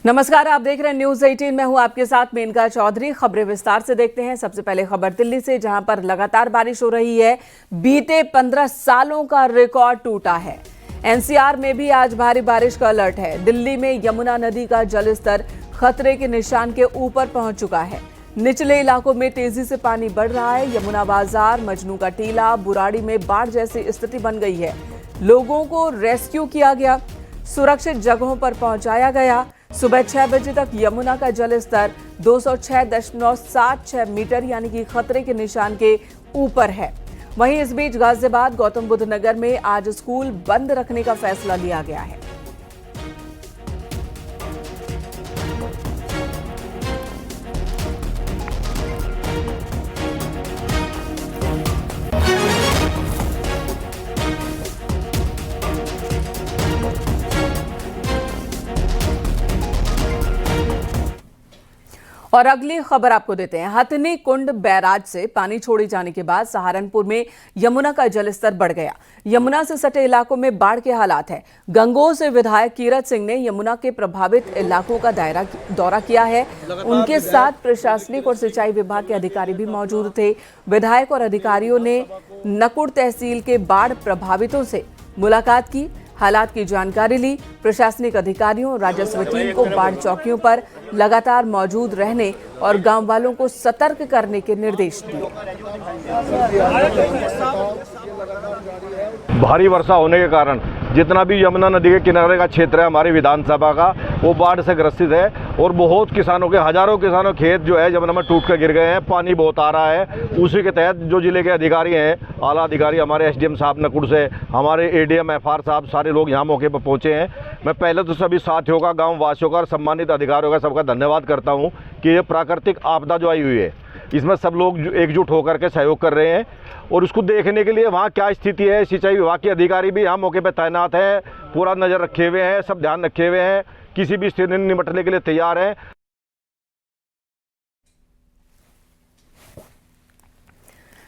नमस्कार, आप देख रहे हैं न्यूज 18। मैं हूं आपके साथ मेनका चौधरी। खबरें विस्तार से देखते हैं। सबसे पहले खबर दिल्ली से, जहां पर लगातार बारिश हो रही है। बीते 15 सालों का रिकॉर्ड टूटा है। एनसीआर में भी आज भारी बारिश का अलर्ट है। दिल्ली में यमुना नदी का जलस्तर खतरे के निशान के ऊपर पहुंच चुका है। निचले इलाकों में तेजी से पानी बढ़ रहा है। यमुना बाजार, मजनू का टीला, बुराड़ी में बाढ़ जैसी स्थिति बन गई है। लोगों को रेस्क्यू किया गया, सुरक्षित जगहों पर पहुंचाया गया। सुबह 6 बजे तक यमुना का जलस्तर 206.76 मीटर यानी कि खतरे के निशान के ऊपर है। वहीं इस बीच गाजियाबाद, गौतम बुद्ध नगर में आज स्कूल बंद रखने का फैसला लिया गया है। और अगली खबर आपको देते हैं। हथनी कुंड बैराज से पानी छोड़े जाने के बाद सहारनपुर में यमुना का जलस्तर बढ़ गया। यमुना से सटे इलाकों में बाढ़ के हालात हैं। गंगोह से विधायक कीरत सिंह ने यमुना के प्रभावित इलाकों का दौरा किया है। उनके साथ प्रशासनिक और सिंचाई विभाग के अधिकारी भी मौजूद थे। विधायक और अधिकारियों ने नकुड़ तहसील के बाढ़ प्रभावितों से मुलाकात की, हालात की जानकारी ली। प्रशासनिक अधिकारियों और राजस्व टीम को बाढ़ चौकियों पर लगातार मौजूद रहने और गांव वालों को सतर्क करने के निर्देश दिए। भारी वर्षा होने के कारण जितना भी यमुना नदी के किनारे का क्षेत्र है हमारी विधानसभा का, वो बाढ़ से ग्रसित है और बहुत किसानों के, हजारों किसानों खेत जो है यमुना में टूट कर गिर गए हैं। पानी बहुत आ रहा है। उसी के तहत जो जिले के अधिकारी हैं, आला अधिकारी, हमारे एसडीएम साहब नकुड़ से, हमारे एडीएम एफआर साहब, सारे लोग यहाँ मौके पर पहुंचे हैं। मैं पहले तो सभी साथियों का, गाँव वासियों का और सम्मानित अधिकारियों का सबका धन्यवाद करता हूँ कि ये प्राकृतिक आपदा जो आई हुई है, इसमें सब लोग एकजुट होकर के सहयोग कर रहे हैं। और उसको देखने के लिए वहाँ क्या स्थिति है, सिंचाई विभाग के अधिकारी भी यहाँ मौके पर तैनात हैं, पूरा नज़र रखे हुए हैं, सब ध्यान रखे हुए हैं, किसी भी स्थिति में निपटने के लिए तैयार हैं।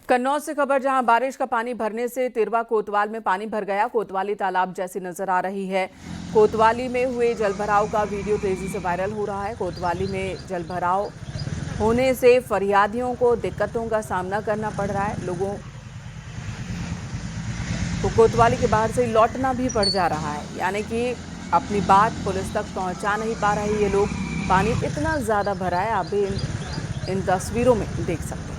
कन्नौज से खबर, जहां बारिश का पानी भरने से तिरवा कोतवाल में पानी भर गया। कोतवाली तालाब जैसी नजर आ रही है। कोतवाली में हुए जलभराव का वीडियो तेजी से वायरल हो रहा है। कोतवाली में जलभराव होने से फरियादियों को दिक्कतों का सामना करना पड़ रहा है। लोगों को कोतवाली के बाहर से लौटना भी पड़ जा रहा है, यानी कि अपनी बात पुलिस तक पहुंचा नहीं पा रहे ये लोग। पानी इतना ज़्यादा भरा है, आप भी इन तस्वीरों में देख सकते हैं।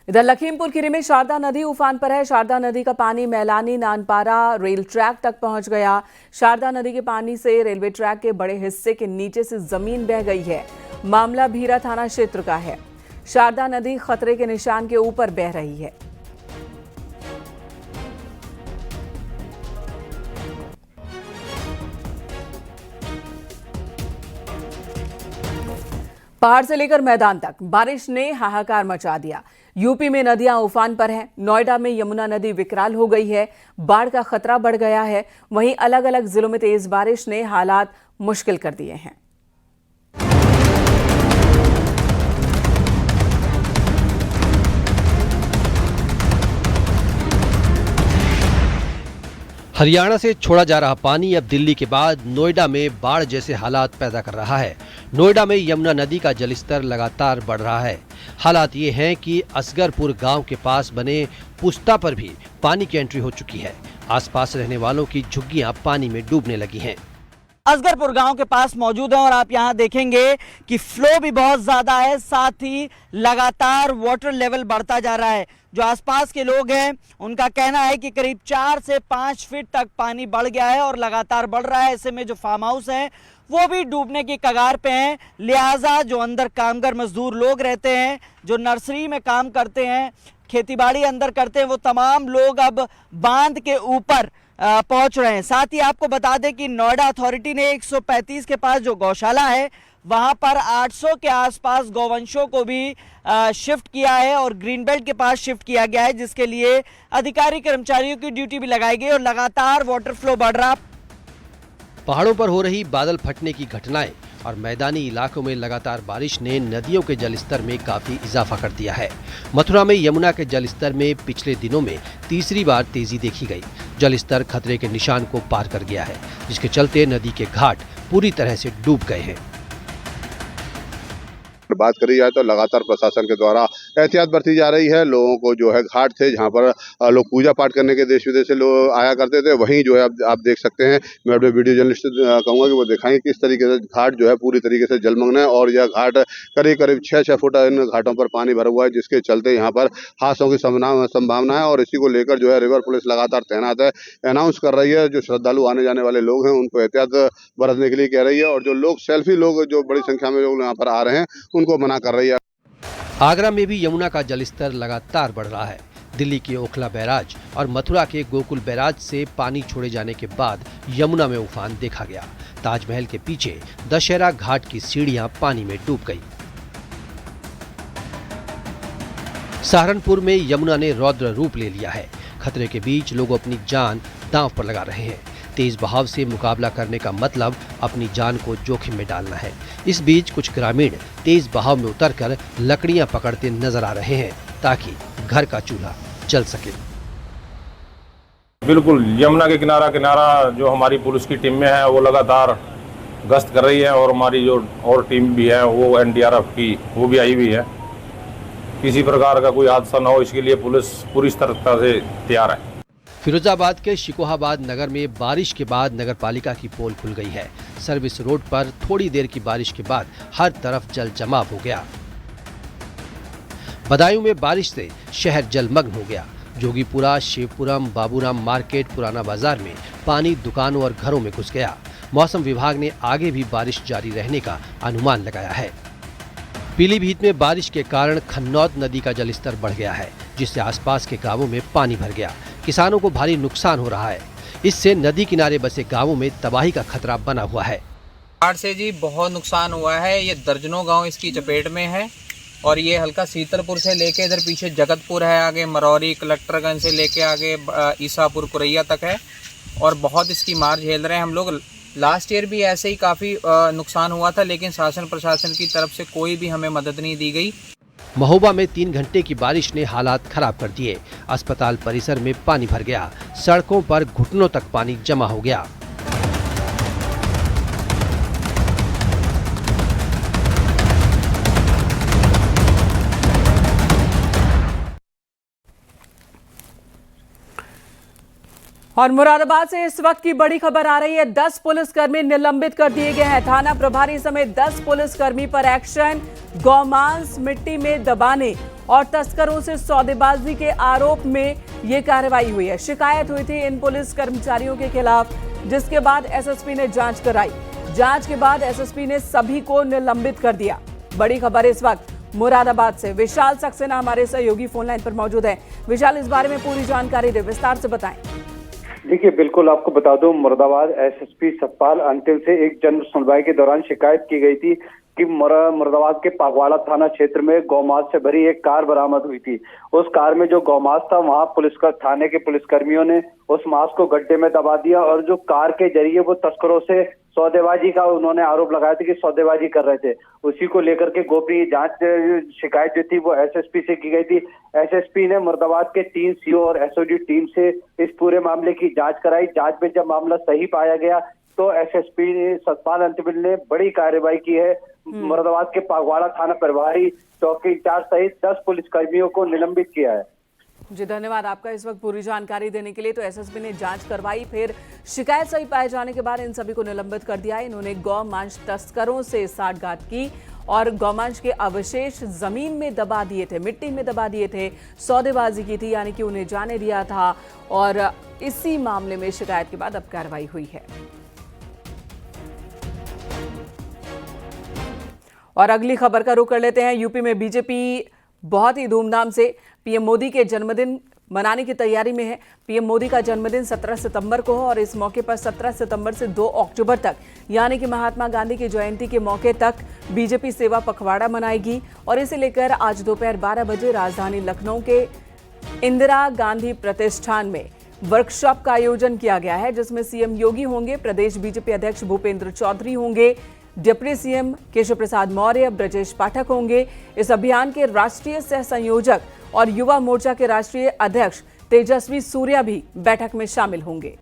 इधर लखीमपुर खीरी में शारदा नदी उफान पर है। शारदा नदी का पानी मैलानी नानपारा रेल ट्रैक तक पहुंच गया। शारदा नदी के पानी से रेलवे ट्रैक के बड़े हिस्से के नीचे से जमीन बह गई है। मामला भीरा थाना क्षेत्र का है। शारदा नदी खतरे के निशान के ऊपर बह रही है। पहाड़ से लेकर मैदान तक बारिश ने हाहाकार मचा दिया। यूपी में नदियां उफान पर हैं। नोएडा में यमुना नदी विकराल हो गई है। बाढ़ का खतरा बढ़ गया है। वहीं अलग अलग जिलों में तेज बारिश ने हालात मुश्किल कर दिए हैं। हरियाणा से छोड़ा जा रहा पानी अब दिल्ली के बाद नोएडा में बाढ़ जैसे हालात पैदा कर रहा है। नोएडा में यमुना नदी का जलस्तर लगातार बढ़ रहा है। हालात ये हैं कि असगरपुर गांव के पास बने पुस्ता पर भी पानी की एंट्री हो चुकी है। आसपास रहने वालों की झुग्गियां पानी में डूबने लगी हैं। असगरपुर गांव के पास मौजूद हैं और आप यहां देखेंगे कि फ्लो भी बहुत ज्यादा है, साथ ही लगातार वाटर लेवल बढ़ता जा रहा है। जो आसपास के लोग हैं उनका कहना है कि करीब 4 से 5 फीट तक पानी बढ़ गया है और लगातार बढ़ रहा है। ऐसे में जो फार्म हाउस हैं वो भी डूबने की कगार पे हैं। लिहाजा जो अंदर कामगार मजदूर लोग रहते हैं, जो नर्सरी में काम करते हैं, खेतीबाड़ी अंदर करते हैं, वो तमाम लोग अब बांध के ऊपर पहुंच रहे हैं। साथ ही आपको बता दें कि नोएडा अथॉरिटी ने 135 के पास जो गौशाला है वहां पर 800 के आसपास गौवंशों को भी शिफ्ट किया है और ग्रीन बेल्ट के पास शिफ्ट किया गया है, जिसके लिए अधिकारी कर्मचारियों की ड्यूटी भी लगाई गई और लगातार वाटर फ्लो बढ़ रहा। पहाड़ों पर हो रही बादल फटने की घटनाएं और मैदानी इलाकों में लगातार बारिश ने नदियों के जलस्तर में काफी इजाफा कर दिया है। मथुरा में यमुना के जलस्तर में पिछले दिनों में तीसरी बार तेजी देखी गई। जलस्तर खतरे के निशान को पार कर गया है, जिसके चलते नदी के घाट पूरी तरह से डूब गए हैं। बात करी जाए तो लगातार प्रशासन के द्वारा एहतियात बरती जा रही है। लोगों को जो है घाट थे जहां पर लोग पूजा पाठ करने के देश विदेश से लोग आया करते थे, वहीं जो है आप देख सकते हैं। मैं अपने वीडियो जर्नलिस्ट कहूँगा कि वो दिखाएं किस तरीके से घाट जो है पूरी तरीके से जलमग्न है और यह घाट करीब करीब 6 फुट इन घाटों पर पानी भरा हुआ है, जिसके चलते यहाँ पर हादसों की संभावना है और इसी को लेकर जो है रिवर पुलिस लगातार तैनात है। अनाउंस कर रही है जो श्रद्धालु आने जाने वाले लोग हैं उनको एहतियात बरतने के लिए कह रही है, और जो लोग सेल्फी लोग जो बड़ी संख्या में लोग यहाँ पर आ रहे हैं उनको मना कर रही है। आगरा में भी यमुना का जलस्तर लगातार बढ़ रहा है। दिल्ली के ओखला बैराज और मथुरा के गोकुल बैराज से पानी छोड़े जाने के बाद यमुना में उफान देखा गया। ताजमहल के पीछे दशहरा घाट की सीढ़ियां पानी में डूब गई। सहारनपुर में यमुना ने रौद्र रूप ले लिया है। खतरे के बीच लोग अपनी जान दांव पर लगा रहे हैं। तेज बहाव से मुकाबला करने का मतलब अपनी जान को जोखिम में डालना है। इस बीच कुछ ग्रामीण तेज बहाव में उतरकर लकड़ियां पकड़ते नजर आ रहे हैं ताकि घर का चूल्हा जल सके। बिल्कुल यमुना के किनारा जो हमारी पुलिस की टीम में है वो लगातार गश्त कर रही है और हमारी जो और टीम भी है वो एनडीआरएफ की वो भी आई हुई है। किसी प्रकार का कोई हादसा न हो इसके लिए पुलिस पूरी सतर्कता से तैयार है। फिरोजाबाद के शिकोहाबाद नगर में बारिश के बाद नगर पालिका की पोल खुल गई है। सर्विस रोड पर थोड़ी देर की बारिश के बाद हर तरफ जल जमाव हो गया। बदायूं में बारिश से शहर जलमग्न हो गया। जोगीपुरा, शिवपुरम, बाबूराम मार्केट, पुराना बाजार में पानी दुकानों और घरों में घुस गया। मौसम विभाग ने आगे भी बारिश जारी रहने का अनुमान लगाया है। पीलीभीत में बारिश के कारण खन्नौत नदी का जलस्तर बढ़ गया है, जिससे आसपास के गांवों में पानी भर गया। किसानों को भारी नुकसान हो रहा है। इससे नदी किनारे बसे गांवों में तबाही का खतरा बना हुआ है। बाढ़ से जी बहुत नुकसान हुआ है। ये दर्जनों गांव इसकी चपेट में है और ये हल्का सीतलपुर से लेके इधर पीछे जगतपुर है, आगे मरौरी, कलेक्टरगंज से लेके आगे ईसापुर, कुरैया तक है और बहुत इसकी मार झेल रहे हैं हम लोग। लास्ट ईयर भी ऐसे ही काफ़ी नुकसान हुआ था, लेकिन शासन प्रशासन की तरफ से कोई भी हमें मदद नहीं दी गई। महोबा में 3 घंटे की बारिश ने हालात खराब कर दिए। अस्पताल परिसर में पानी भर गया। सड़कों पर घुटनों तक पानी जमा हो गया। और मुरादाबाद से इस वक्त की बड़ी खबर आ रही है। 10 पुलिसकर्मी निलंबित कर दिए गए हैं। थाना प्रभारी समेत 10 पुलिसकर्मी पर एक्शन। गौमांस मिट्टी में दबाने और तस्करों से सौदेबाजी के आरोप में ये कार्रवाई हुई है। शिकायत हुई थी इन पुलिस कर्मचारियों के खिलाफ, जिसके बाद एसएसपी ने जांच कराई। जांच के बाद एसएसपी ने सभी को निलंबित कर दिया। बड़ी खबर इस वक्त मुरादाबाद से। विशाल सक्सेना हमारे सहयोगी फोन लाइन पर मौजूद है। विशाल, इस बारे में पूरी जानकारी दे, विस्तार से बताएं। देखिए, बिल्कुल आपको बता दूं, मुरादाबाद एसएसपी सतपाल अंतिल से एक जन सुनवाई के दौरान शिकायत की गई थी कि मुरादाबाद के पागवाड़ा थाना क्षेत्र में गौमांस से भरी एक कार बरामद हुई थी। उस कार में जो गौमांस था, वहां थाने के पुलिसकर्मियों ने उस मांस को गड्ढे में दबा दिया और जो कार के जरिए वो तस्करों से सौदेबाजी का उन्होंने आरोप लगाया था कि सौदेबाजी कर रहे थे। उसी को लेकर के गोपनीय जांच शिकायत जो थी वो एसएसपी से की गई थी। एसएसपी ने मुरादाबाद के 3 सीओ और एसओजी टीम से इस पूरे मामले की जांच कराई। जांच में जब मामला सही पाया गया तो एसएसपी सतपाल अंतिल ने बड़ी कार्रवाई की है। मुरादाबाद के पागवाड़ा थाना प्रभारी, चौकी इंचार्ज सहित 10 पुलिसकर्मियों को निलंबित किया है। जी, धन्यवाद आपका इस वक्त पूरी जानकारी देने के लिए। तो एसएसपी ने जांच करवाई, फिर शिकायत सही पाए जाने के बाद इन सभी को निलंबित कर दिया। इन्होंने गौ मांस तस्करों से साठगांठ की और गौमांस के अवशेष जमीन में दबा दिए थे, मिट्टी में दबा दिए थे, सौदेबाजी की थी, यानी कि उन्हें जाने दिया था। और इसी मामले में शिकायत के बाद अब कार्रवाई हुई है। और अगली खबर का रुख कर लेते हैं। यूपी में बीजेपी बहुत ही धूमधाम से पीएम मोदी के जन्मदिन मनाने की तैयारी में है। पीएम मोदी का जन्मदिन 17 सितंबर को है और इस मौके पर 17 सितंबर से 2 अक्टूबर तक, यानी कि महात्मा गांधी की जयंती के मौके तक बीजेपी सेवा पखवाड़ा मनाएगी। और इसे लेकर आज दोपहर 12 बजे राजधानी लखनऊ के इंदिरा गांधी प्रतिष्ठान में वर्कशॉप का आयोजन किया गया है, जिसमें सीएम योगी होंगे, प्रदेश बीजेपी अध्यक्ष भूपेंद्र चौधरी होंगे, डिप्टी सीएम केशव प्रसाद मौर्य, ब्रजेश पाठक होंगे। इस अभियान के राष्ट्रीय सह संयोजक और युवा मोर्चा के राष्ट्रीय अध्यक्ष तेजस्वी सूर्या भी बैठक में शामिल होंगे।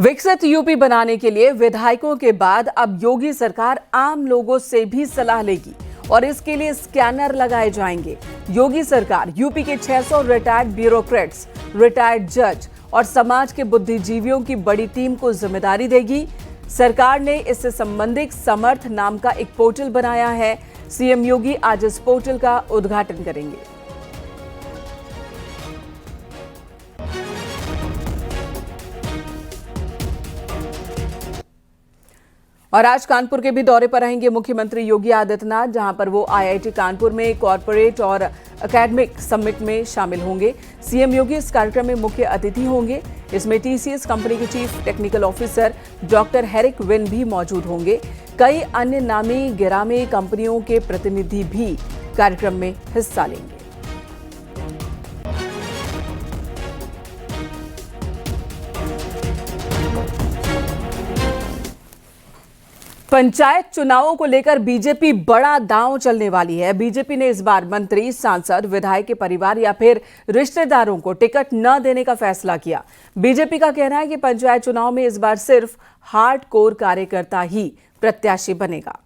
विकसित यूपी बनाने के लिए विधायकों के बाद अब योगी सरकार आम लोगों से भी सलाह लेगी और इसके लिए स्कैनर लगाए जाएंगे। योगी सरकार यूपी के 600 रिटायर्ड ब्यूरोक्रेट्स, रिटायर्ड जज और समाज के बुद्धिजीवियों की बड़ी टीम को जिम्मेदारी देगी। सरकार ने इससे संबंधित समर्थ नाम का एक पोर्टल बनाया है। सीएम योगी आज इस पोर्टल का उद्घाटन करेंगे। और आज कानपुर के भी दौरे पर रहेंगे मुख्यमंत्री योगी आदित्यनाथ, जहां पर वो आईआईटी कानपुर में कॉरपोरेट और एकेडमिक समिट में शामिल होंगे। सीएम योगी इस कार्यक्रम में मुख्य अतिथि होंगे। इसमें टीसीएस कंपनी के chief technical officer doctor Herrick win भी मौजूद होंगे। कई अन्य नामी गिरामी कंपनियों के प्रतिनिधि भी कार्यक्रम में हिस्सा लेंगे। पंचायत चुनावों को लेकर बीजेपी बड़ा दांव चलने वाली है। बीजेपी ने इस बार मंत्री, सांसद, विधायक के परिवार या फिर रिश्तेदारों को टिकट न देने का फैसला किया। बीजेपी का कहना है कि पंचायत चुनाव में इस बार सिर्फ हार्डकोर कार्यकर्ता ही प्रत्याशी बनेगा।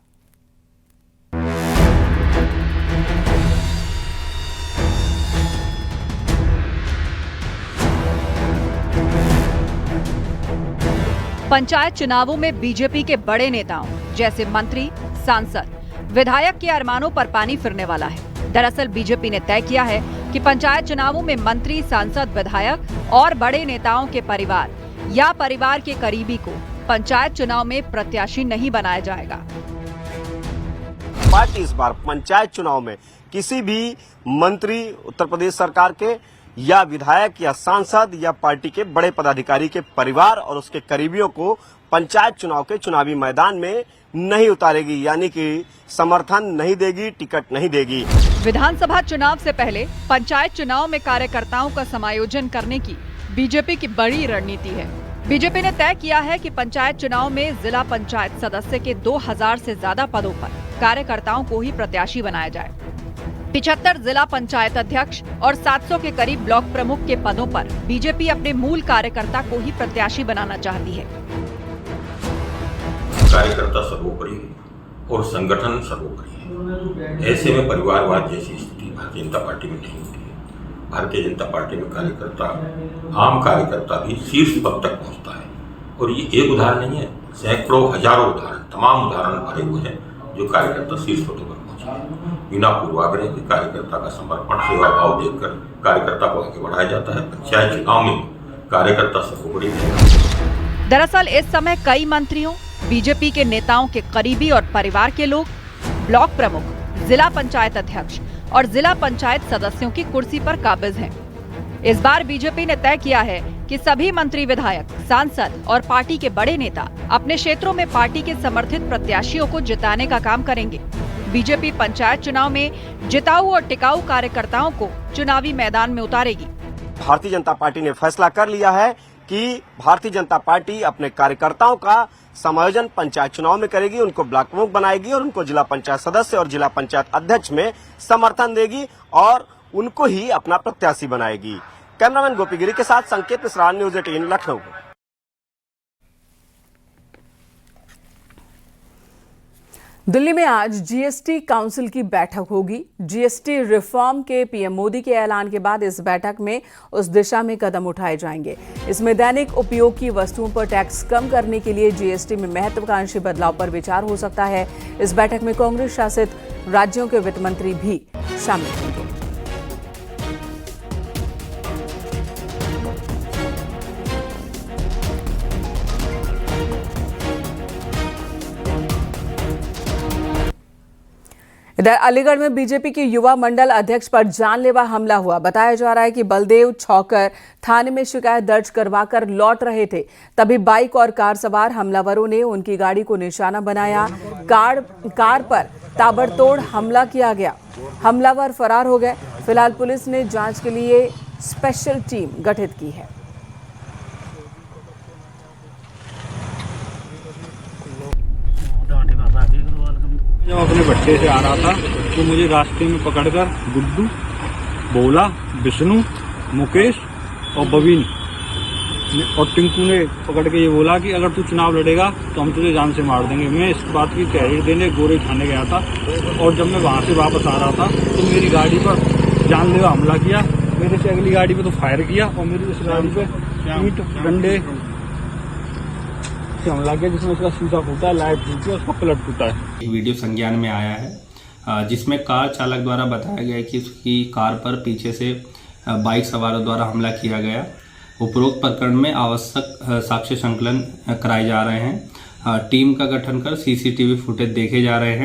पंचायत चुनावों में बीजेपी के बड़े नेताओं जैसे मंत्री, सांसद, विधायक के अरमानों पर पानी फिरने वाला है। दरअसल बीजेपी ने तय किया है कि पंचायत चुनावों में मंत्री, सांसद, विधायक और बड़े नेताओं के परिवार या परिवार के करीबी को पंचायत चुनाव में प्रत्याशी नहीं बनाया जाएगा। पार्टी इस बार पंचायत चुनाव में किसी भी मंत्री, उत्तर प्रदेश सरकार के या विधायक या सांसद या पार्टी के बड़े पदाधिकारी के परिवार और उसके करीबियों को पंचायत चुनाव के चुनावी मैदान में नहीं उतारेगी, यानी कि समर्थन नहीं देगी, टिकट नहीं देगी। विधानसभा चुनाव से पहले पंचायत चुनाव में कार्यकर्ताओं का समायोजन करने की बीजेपी की बड़ी रणनीति है। बीजेपी ने तय किया है कि पंचायत चुनाव में जिला पंचायत सदस्य के 2000 से ज्यादा पदों पर कार्यकर्ताओं को ही प्रत्याशी बनाया जाए। 75 जिला पंचायत अध्यक्ष और 700 के करीब ब्लॉक प्रमुख के पदों पर बीजेपी अपने मूल कार्यकर्ता को ही प्रत्याशी बनाना चाहती है। कार्यकर्ता सर्वोपरि और संगठन सर्वोपरि है। ऐसे में परिवारवाद जैसी स्थिति भारतीय जनता पार्टी में नहीं होती है। भारतीय जनता पार्टी में कार्यकर्ता, आम कार्यकर्ता भी शीर्ष पद तक पहुंचता है। और ये एक उदाहरण नहीं है, सैकड़ों हजारों उदाहरण, तमाम उदाहरण भरे हुए हैं जो कार्यकर्ता शीर्ष पदों पर पहुंचे हैं। बिना पूर्वाग्रह के कार्यकर्ता का समर्पण, सेवा भाव देखकर कार्यकर्ता को आगे बढ़ाया जाता है। पंचायत चुनाव में कार्यकर्ता सर्वोपरि है। दरअसल इस समय कई मंत्रियों, बीजेपी के नेताओं के करीबी और परिवार के लोग ब्लॉक प्रमुख, जिला पंचायत अध्यक्ष और जिला पंचायत सदस्यों की कुर्सी पर काबिज हैं। इस बार बीजेपी ने तय किया है कि सभी मंत्री, विधायक, सांसद और पार्टी के बड़े नेता अपने क्षेत्रों में पार्टी के समर्थित प्रत्याशियों को जिताने का काम करेंगे। बीजेपी पंचायत चुनाव में जिताऊ और टिकाऊ कार्यकर्ताओं को चुनावी मैदान में उतारेगी। भारतीय जनता पार्टी ने फैसला कर लिया है कि भारतीय जनता पार्टी अपने कार्यकर्ताओं का समायोजन पंचायत चुनाव में करेगी, उनको ब्लॉक प्रमुख बनाएगी और उनको जिला पंचायत सदस्य और जिला पंचायत अध्यक्ष में समर्थन देगी और उनको ही अपना प्रत्याशी बनाएगी। कैमरामैन गोपीगिरी के साथ संकेत मिश्रा, न्यूज़ 18 लखनऊ। दिल्ली में आज जीएसटी काउंसिल की बैठक होगी। जीएसटी रिफॉर्म के पीएम मोदी के ऐलान के बाद इस बैठक में उस दिशा में कदम उठाए जाएंगे। इसमें दैनिक उपयोग की वस्तुओं पर टैक्स कम करने के लिए जीएसटी में महत्वाकांक्षी बदलाव पर विचार हो सकता है। इस बैठक में कांग्रेस शासित राज्यों के वित्त मंत्री भी शामिल होंगे। इधर अलीगढ़ में बीजेपी के युवा मंडल अध्यक्ष पर जानलेवा हमला हुआ। बताया जा रहा है कि बलदेव छौकर थाने में शिकायत दर्ज करवाकर लौट रहे थे, तभी बाइक और कार सवार हमलावरों ने उनकी गाड़ी को निशाना बनाया। कार पर ताबड़तोड़ हमला किया गया। हमलावर फरार हो गए। फिलहाल पुलिस ने जांच के लिए स्पेशल टीम गठित की है। जब अपने भट्टे से आ रहा था तो मुझे रास्ते में पकड़कर गुड्डू, भोला, विष्णु, मुकेश और बबीन और टिंकू ने पकड़ के ये बोला कि अगर तू चुनाव लड़ेगा तो हम तुझे जान से मार देंगे। मैं इस बात की तहरीर देने गोरे थाने गया था और जब मैं वहाँ से वापस आ रहा था तो मेरी गाड़ी पर जानलेवा हमला किया। मेरे से अगली गाड़ी पे तो फायर किया और मेरी इस गाड़ी पे ईंट डंडे से हमला किया, जिसमें उसका शीशा फूटा है, लाइट फूटी है, उसका पलट फूटा है। वीडियो संज्ञान में आया है जिसमें कार चालक द्वारा बताया गया कि उसकी कार पर पीछे से बाइक सवारों द्वारा हमला किया गया। उपरोक्त प्रकरण में आवश्यक साक्ष्य संकलन कराए जा रहे हैं। टीम का गठन कर सीसीटीवी फुटेज देखे जा रहे हैं।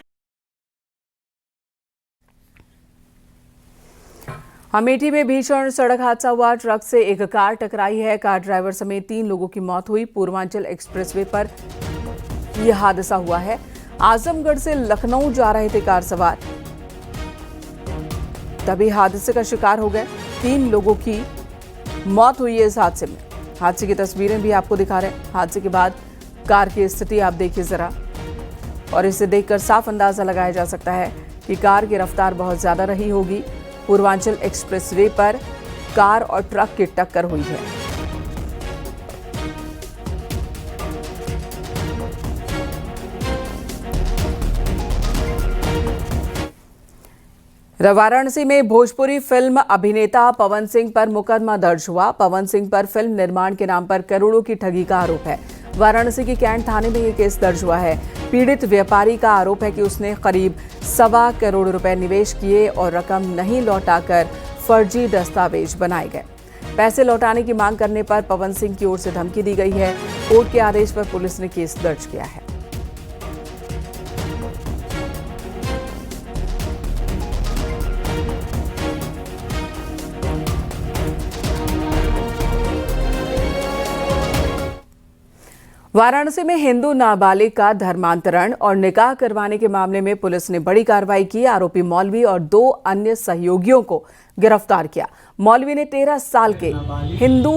अमेठी में भीषण सड़क हादसा हुआ। ट्रक से एक कार टकराई है। कार ड्राइवर समेत 3 लोगों की मौत हुई। पूर्वांचल एक्सप्रेसवे पर यह हादसा हुआ है। आजमगढ़ से लखनऊ जा रहे थे कार सवार, तभी हादसे का शिकार हो गए। 3 लोगों की मौत हुई है इस हादसे में। हादसे की तस्वीरें भी आपको दिखा रहे हैं। हादसे के बाद कार की स्थिति आप देखिए जरा, और इसे देखकर साफ अंदाजा लगाया जा सकता है कि कार की रफ्तार बहुत ज्यादा रही होगी। पूर्वांचल एक्सप्रेसवे पर कार और ट्रक की टक्कर हुई है। वाराणसी में भोजपुरी फिल्म अभिनेता पवन सिंह पर मुकदमा दर्ज हुआ। पवन सिंह पर फिल्म निर्माण के नाम पर करोड़ों की ठगी का आरोप है। वाराणसी की कैंट थाने में यह केस दर्ज हुआ है। पीड़ित व्यापारी का आरोप है कि उसने करीब 1.25 करोड़ रुपए निवेश किए और रकम नहीं लौटाकर फर्जी दस्तावेज बनाए गए। पैसे लौटाने की मांग करने पर पवन सिंह की ओर से धमकी दी गई है। कोर्ट के आदेश पर पुलिस ने केस दर्ज किया है। वाराणसी में हिंदू नाबालिग का धर्मांतरण और निकाह करवाने के मामले में पुलिस ने बड़ी कार्रवाई की। आरोपी मौलवी और 2 अन्य सहयोगियों को गिरफ्तार किया। मौलवी ने 13 साल के हिंदू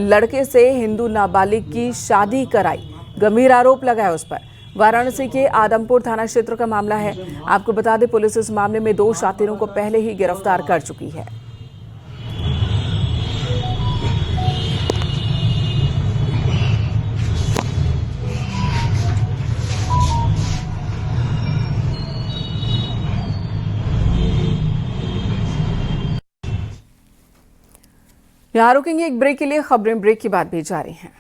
लड़के से हिंदू नाबालिग की शादी कराई। गंभीर आरोप लगाया उस पर। वाराणसी के आदमपुर थाना क्षेत्र का मामला है। आपको बता दें, पुलिस इस मामले में 2 शातिरों को पहले ही गिरफ्तार कर चुकी है। यहाँ रुकेंगे एक ब्रेक के लिए। खबरें ब्रेक के बाद भी जारी हैं।